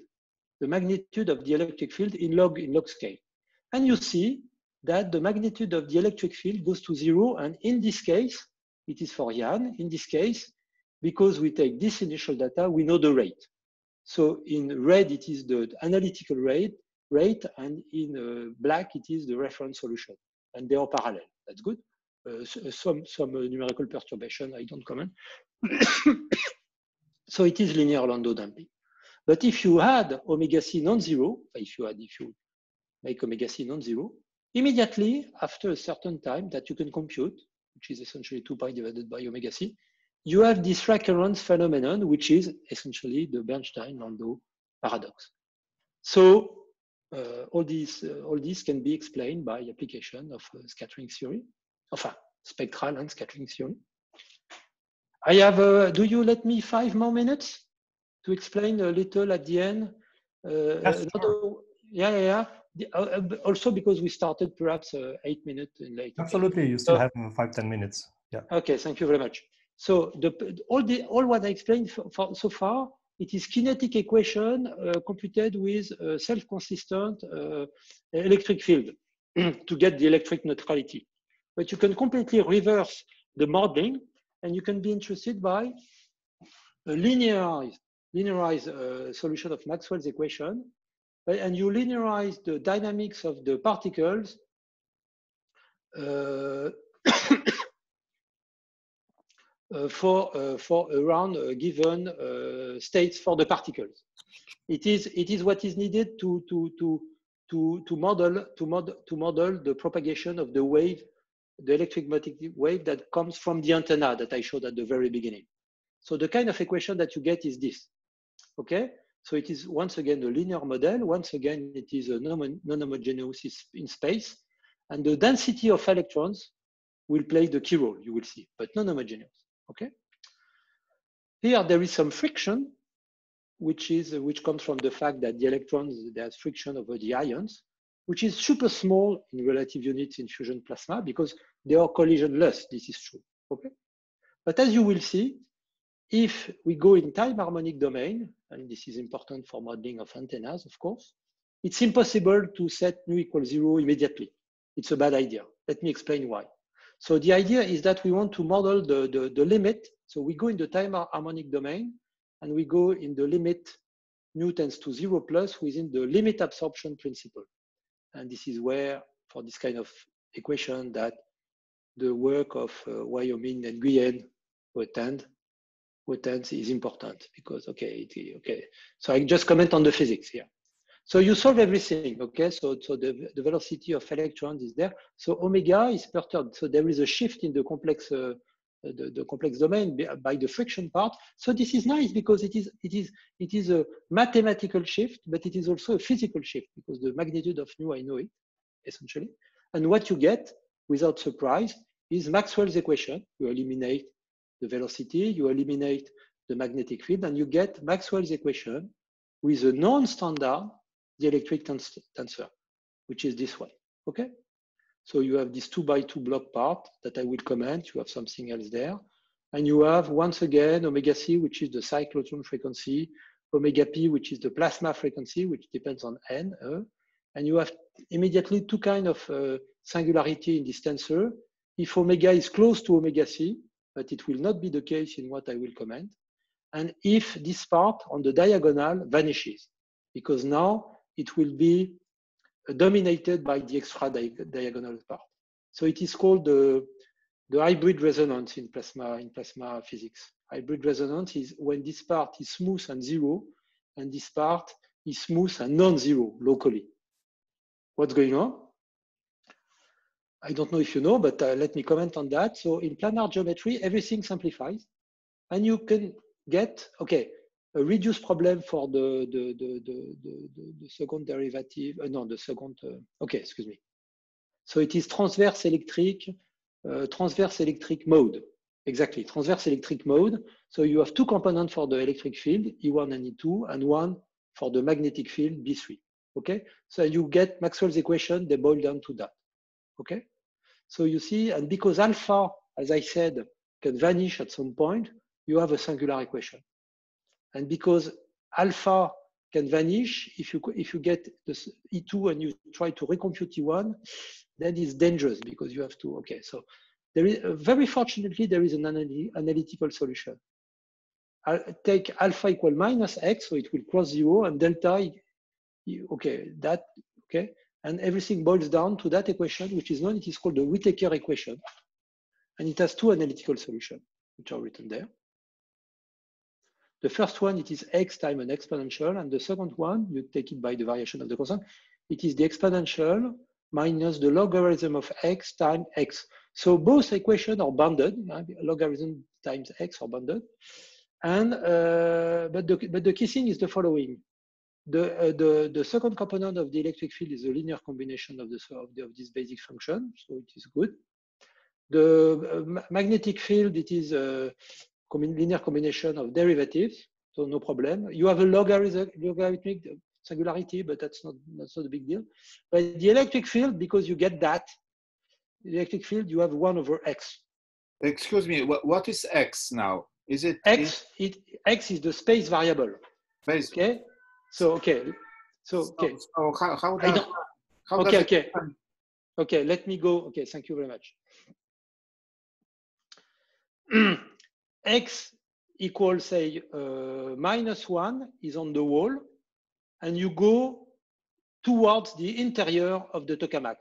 the magnitude of the electric field in log scale. And you see that the magnitude of the electric field goes to 0. And in this case, it is for Jan. In this case, because we take this initial data, we know the rate. So in red, it is the analytical rate, and in black, it is the reference solution. And they are parallel. That's good. Some numerical perturbation, I don't comment. So it is linear Landau damping. But if you add omega C non-zero, if you make omega C non-zero, immediately after a certain time that you can compute, which is essentially 2 pi divided by omega C, you have this recurrence phenomenon, which is essentially the Bernstein-Landau paradox. So all this can be explained by application of scattering theory, enfin, spectral and scattering theory. I have, do you let me 5 more minutes to explain a little at the end? Yes, sure. Yeah. Also because we started perhaps 8 minutes late. Absolutely, okay? you still have 5-10 minutes. Yeah. Okay, thank you very much. So all what I explained so far, it is kinetic equation computed with self-consistent electric field to get the electric neutrality. But you can completely reverse the modeling, and you can be interested by a linearized solution of Maxwell's equation, and you linearize the dynamics of the particles for around given states for the particles. It is what is needed to model the propagation of the wave, the electromagnetic wave that comes from the antenna that I showed at the very beginning. So the kind of equation that you get is this. Okay, so it is once again a linear model. Once again, it is a non-homogeneous in space, and the density of electrons will play the key role. You will see, but non-homogeneous. Okay. Here there is some friction, which comes from the fact that the electrons, there's friction over the ions, which is super small in relative units in fusion plasma because they are collisionless. This is true. Okay. But as you will see, if we go in time harmonic domain, and this is important for modeling of antennas, of course, it's impossible to set nu equals 0 immediately. It's a bad idea. Let me explain why. So the idea is that we want to model the limit. So we go in the time harmonic domain, and we go in the limit nu tends to 0 plus within the limit absorption principle. And this is where, for this kind of equation, that the work of Wyoming and Nguyen is important because, okay. So I just comment on the physics here. So you solve everything, okay? So the velocity of electrons is there. So omega is perturbed. So there is a shift in the complex domain by the friction part. So this is nice because it is a mathematical shift, but it is also a physical shift because the magnitude of nu, I know it, essentially. And what you get, without surprise, is Maxwell's equation. You eliminate the velocity, you eliminate the magnetic field, and you get Maxwell's equation with a non-standard dielectric tensor, which is this one, okay? So you have this 2x2 block part that I will comment, you have something else there. And you have, once again, omega C, which is the cyclotron frequency, omega P, which is the plasma frequency, which depends on N. And you have immediately two kinds of singularity in this tensor. If omega is close to omega C, but it will not be the case in what I will comment. And if this part on the diagonal vanishes, because now it will be dominated by the extra diagonal part. So it is called the hybrid resonance in plasma physics. Hybrid resonance is when this part is smooth and zero, and this part is smooth and non-zero locally. What's going on? I don't know if you know, but let me comment on that. So in planar geometry, everything simplifies, and you can get, okay, a reduced problem for the second derivative, okay, excuse me. So it is transverse electric mode. Exactly, transverse electric mode. So you have two components for the electric field, E1 and E2, and one for the magnetic field, B3. Okay, so you get Maxwell's equation, they boil down to that. Okay, so you see, and because alpha, as I said, can vanish at some point, you have a singular equation. And because alpha can vanish, if you get this E2 and you try to recompute E1, then it's dangerous because you have to, okay, so there is, very fortunately, there is an analytical solution. I'll take alpha equal minus x, so it will cross 0, and delta, okay, that, okay, and everything boils down to that equation, which is known, it is called the Whittaker equation. And it has two analytical solutions, which are written there. The first one, it is x times an exponential, and the second one, you take it by the variation of the constant, it is the exponential minus the logarithm of x times x. So both equations are bounded, logarithm times x are bounded. And but the key thing is the following: the second component of the electric field is a linear combination of this basic function, so it is good. The magnetic field, it is a linear combination of derivatives, so no problem. You have a logarithmic singularity, but that's not a big deal. But the electric field, because you get that, the electric field, you have 1 over x. Excuse me, what is x now? Is it x? X is the space variable. Space. Okay. So okay. So okay. So how does okay. Okay. Let me go. Okay. Thank you very much. X equals, say, -1 is on the wall, and you go towards the interior of the tokamak.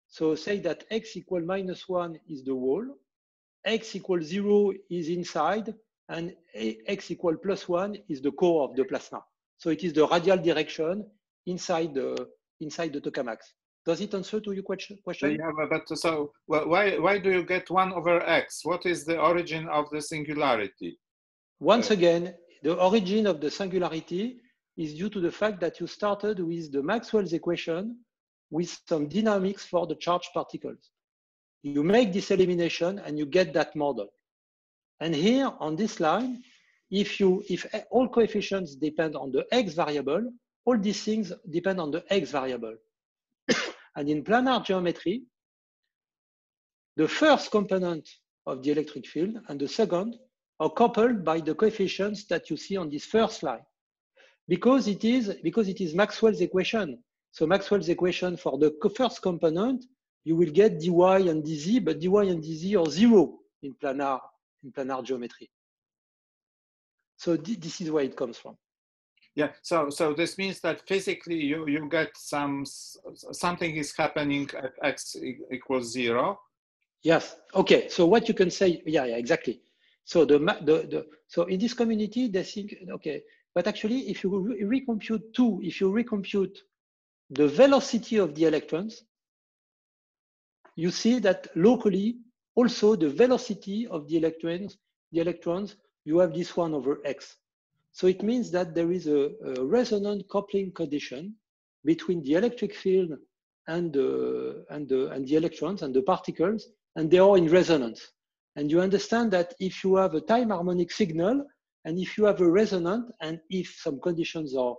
So say that x equal -1 is the wall, x equals 0 is inside, and x equal +1 is the core of the plasma. So it is the radial direction inside the tokamak. Does it answer to your question? Yeah, but so why do you get 1 over x? What is the origin of the singularity? Once again, the origin of the singularity is due to the fact that you started with the Maxwell's equation with some dynamics for the charged particles. You make this elimination and you get that model. And here on this line, if all coefficients depend on the x variable, all these things depend on the x variable. And in planar geometry, the first component of the electric field and the second are coupled by the coefficients that you see on this first line, because it is Maxwell's equation. So Maxwell's equation for the first component, you will get dy and dz, but dy and dz are 0 in planar geometry. So this is where it comes from. Yeah. So this means that physically you get something is happening at x equals 0. Yes. Okay. So what you can say? Yeah. Exactly. So so in this community they think, okay, but actually if you recompute the velocity of the electrons, you see that locally also the velocity of the electrons, you have this 1 over x. So it means that there is a resonant coupling condition between the electric field and the electrons and the particles, and they are in resonance. And you understand that if you have a time harmonic signal, and if you have a resonant, and if some conditions are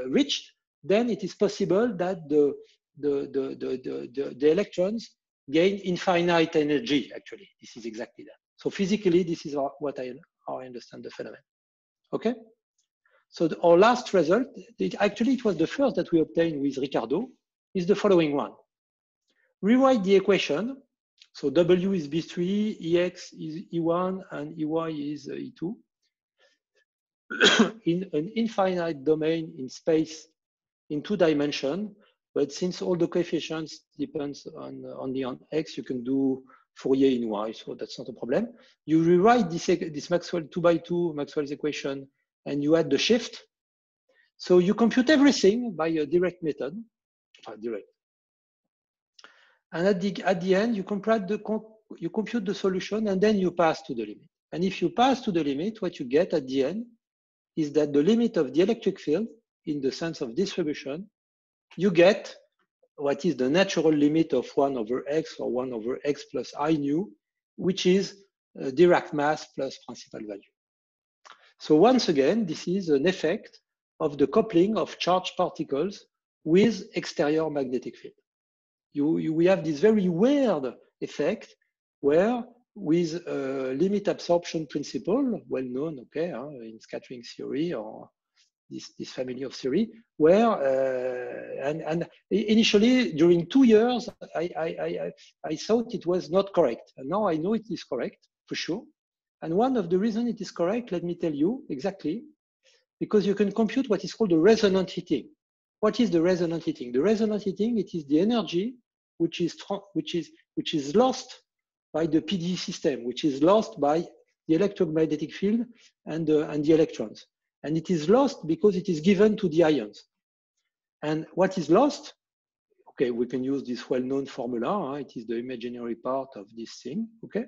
reached, then it is possible that the electrons gain infinite energy. Actually, this is exactly that. So physically, this is how I understand the phenomenon. Okay. So our last result, actually it was the first that we obtained with Ricardo, is the following one. Rewrite the equation. So W is B3, EX is E1, and EY is E2. In an infinite domain in space in 2 dimensions, but since all the coefficients depends only on X, you can do Fourier in Y, so that's not a problem. You rewrite this Maxwell 2x2 Maxwell's equation, and you add the shift. So you compute everything by a direct method, and at the end you compute the solution, and then you pass to the limit. And if you pass to the limit, what you get at the end is that the limit of the electric field, in the sense of distribution, you get what is the natural limit of 1 over x, or 1 over x plus I nu, which is Dirac mass plus principal value. So once again, this is an effect of the coupling of charged particles with exterior magnetic field. We have this very weird effect where with limit absorption principle, well known, okay, in scattering theory or this family of theory, where and initially during 2 years I thought it was not correct, and now I know it is correct for sure. And one of the reasons it is correct, let me tell you exactly, because you can compute what is called the resonant heating. What is the resonant heating? The resonant heating, it is the energy which is lost by the PD system, which is lost by the electromagnetic field and the electrons. And it is lost because it is given to the ions. And what is lost? Okay, we can use this well-known formula. It is the imaginary part of this thing, okay?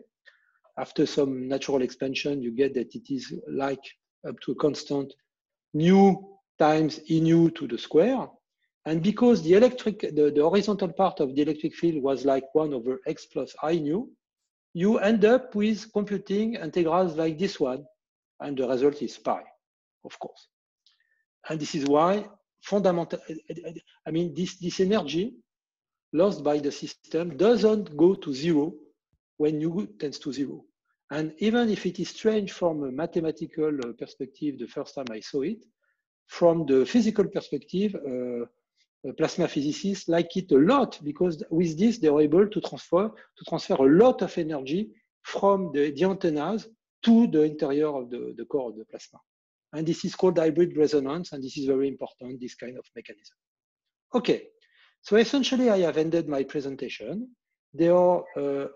After some natural expansion, you get that it is like up to a constant nu times E nu to the square. And because the horizontal part of the electric field was like 1 over x plus I nu, you end up with computing integrals like this one, and the result is pi, of course. And this is why fundamental, I mean, this energy lost by the system doesn't go to 0 when u tends to 0. And even if it is strange from a mathematical perspective the first time I saw it, from the physical perspective, plasma physicists like it a lot, because with this they were able to transfer a lot of energy from the antennas to the interior of the core of the plasma. And this is called hybrid resonance, and this is very important, this kind of mechanism. Okay, so essentially I have ended my presentation. There are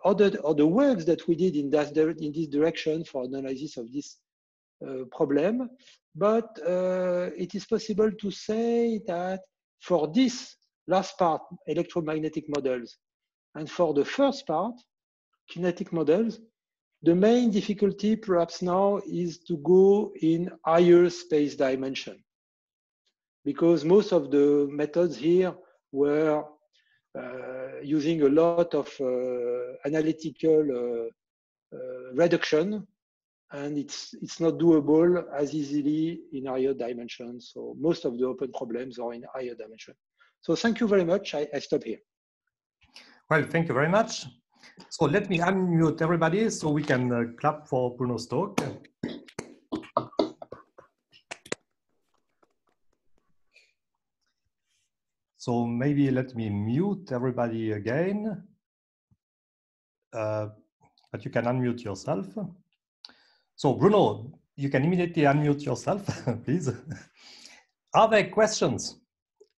other works that we did in this direction for analysis of this problem, but it is possible to say that for this last part, electromagnetic models, and for the first part, kinetic models, the main difficulty perhaps now is to go in higher space dimension, because most of the methods here were using a lot of analytical reduction, and it's not doable as easily in higher dimensions. So most of the open problems are in higher dimension. So thank you very much. I stop here. Well, thank you very much. So let me unmute everybody so we can clap for Bruno's talk. So maybe let me mute everybody again, but you can unmute yourself. So Bruno, you can immediately unmute yourself, please. Are there questions?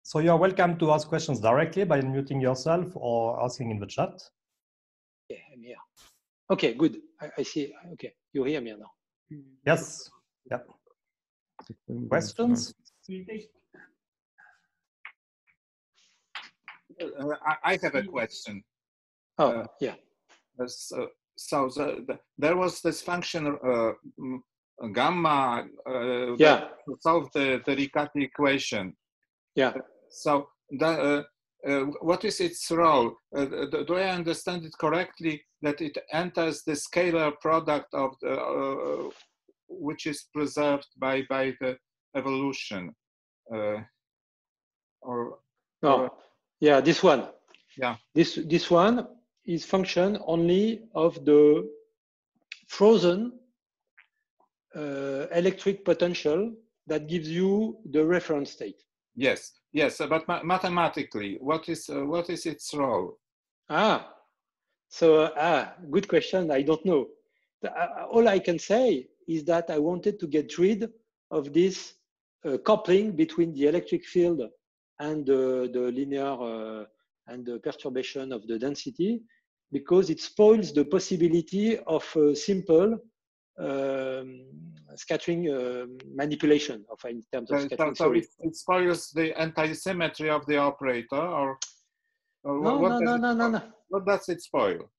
So you're welcome to ask questions directly by unmuting yourself or asking in the chat. Yeah, I'm here. Okay, good. I see. Okay, you hear me now. Yes. Yeah. Questions? I have a question. Oh, yeah. There was this function gamma yeah. to solve the Riccati equation. Yeah. So what is its role? Do I understand it correctly that it enters the scalar product of which is preserved by the evolution? Yeah, this one. Yeah. This one is function only of the frozen electric potential that gives you the reference state. Yes, yes, but mathematically, what is its role? Good question. I don't know. All I can say is that I wanted to get rid of this coupling between the electric field and the linear and the perturbation of the density, because it spoils the possibility of simple scattering manipulation in terms of scattering. So it spoils the anti-symmetry of the operator, or no. What does it spoil?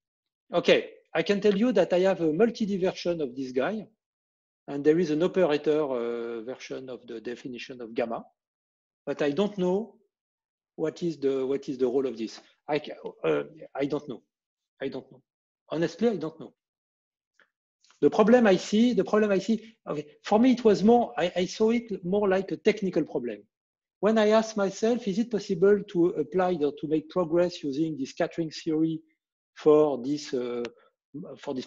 Okay, I can tell you that I have a multi-diversion of this guy, and there is an operator version of the definition of gamma, but I don't know what is the role of this. I don't know. Honestly, I don't know. The problem I see, okay, for me it was more, I saw it more like a technical problem, when I ask myself, is it possible to apply or to make progress using this scattering theory for this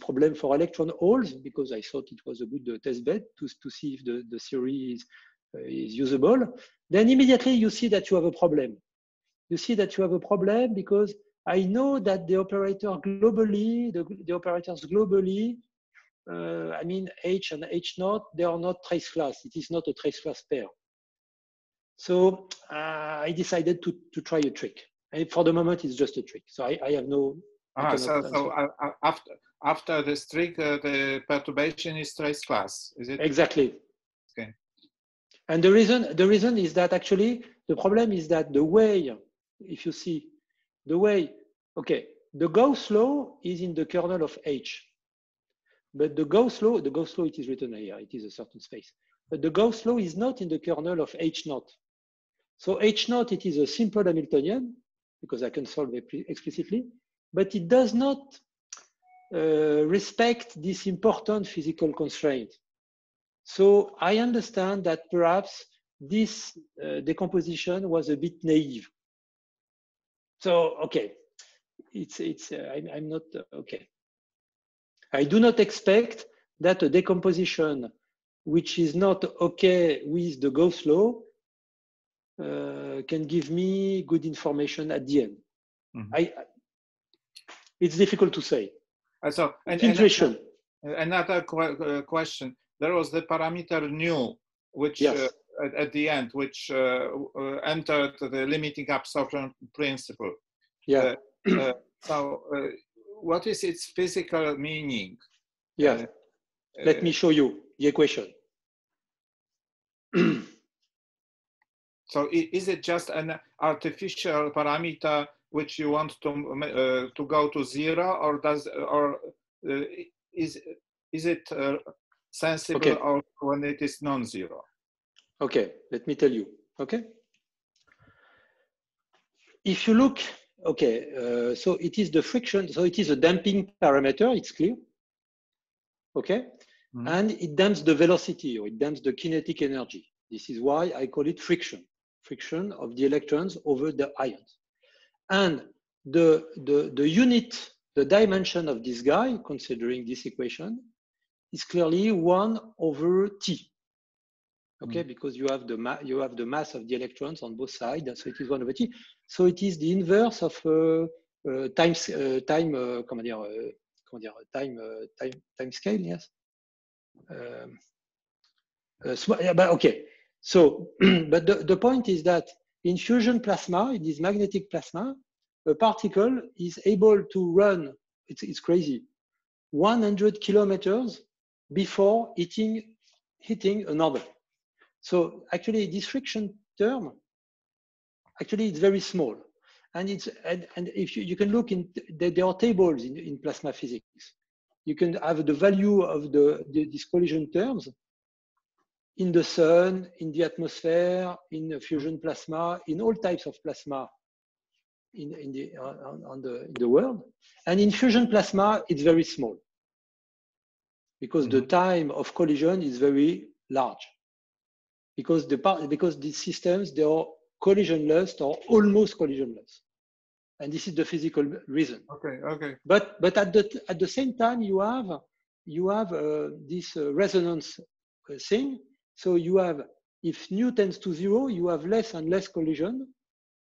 problem for electron holes? Because I thought it was a good test bed to see if the theory is usable. Then immediately you see that you have a problem. You see that you have a problem because I know that the operator globally, the operators globally, I mean H and H naught, they are not trace class. It is not a trace class pair. So I decided to try a trick. And for the moment, it's just a trick. So I have no. After this trick, the perturbation is trace class. Is it? Exactly. Okay. And the reason is that actually the problem is that the way, if you see the way, okay, the Gauss law is in the kernel of H, but the Gauss law, it is written here, it is a certain space, but the Gauss law is not in the kernel of H naught. So H naught, it is a simple Hamiltonian because I can solve it explicitly, but it does not respect this important physical constraint. So I understand that perhaps this decomposition was a bit naive. So, okay, I'm not, okay. I do not expect that a decomposition which is not okay with the Gauss law can give me good information at the end. Mm-hmm. It's difficult to say. So, intuition. Another question. There was the parameter nu, which yes. At the end, which entered the limiting absorption principle. Yeah. So, what is its physical meaning? Yeah. Let me show you the equation. So, is it just an artificial parameter which you want to go to zero, or is it sensible okay. or when it is non-zero? Okay, let me tell you. Okay, if you look, okay, so it is the friction. So it is a damping parameter. It's clear. Okay, and it damps the velocity or it damps the kinetic energy. This is why I call it friction. Friction of the electrons over the ions. And the unit, the dimension of this guy, considering this equation, is clearly 1/T. Okay, because you have the mass of the electrons on both sides, so it is 1/T. So it is the inverse of time scale, yes. But okay, so but the point is that in fusion plasma, in this magnetic plasma, a particle is able to run, it's crazy, 100 kilometers before hitting another. So actually this friction term, actually it's very small. And if you can look in, there are tables in plasma physics. You can have the value of these collision terms in the sun, in the atmosphere, in the fusion plasma, in all types of plasma in the world. And in fusion plasma, it's very small because the time of collision is very large. Because these systems, they are collisionless or almost collisionless. And this is the physical reason. Okay. But at the same time, you have this resonance thing. So you have, if nu tends to 0, you have less and less collision.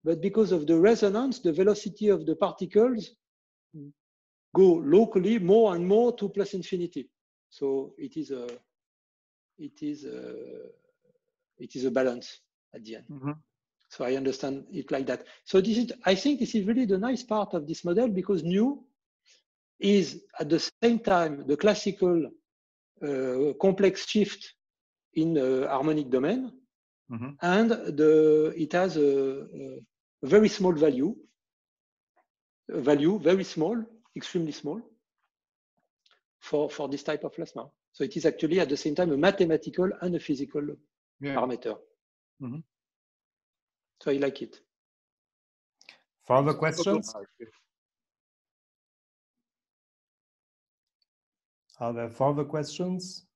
But because of the resonance, the velocity of the particles go locally more and more to plus infinity. So it is a balance at the end. So I understand it like that. So I think this is really the nice part of this model, because nu is at the same time the classical complex shift in harmonic domain, and it has a very small value, very small, extremely small for this type of plasma. So it is actually at the same time a mathematical and a physical parameter. So I like it. Further questions? Are there further questions?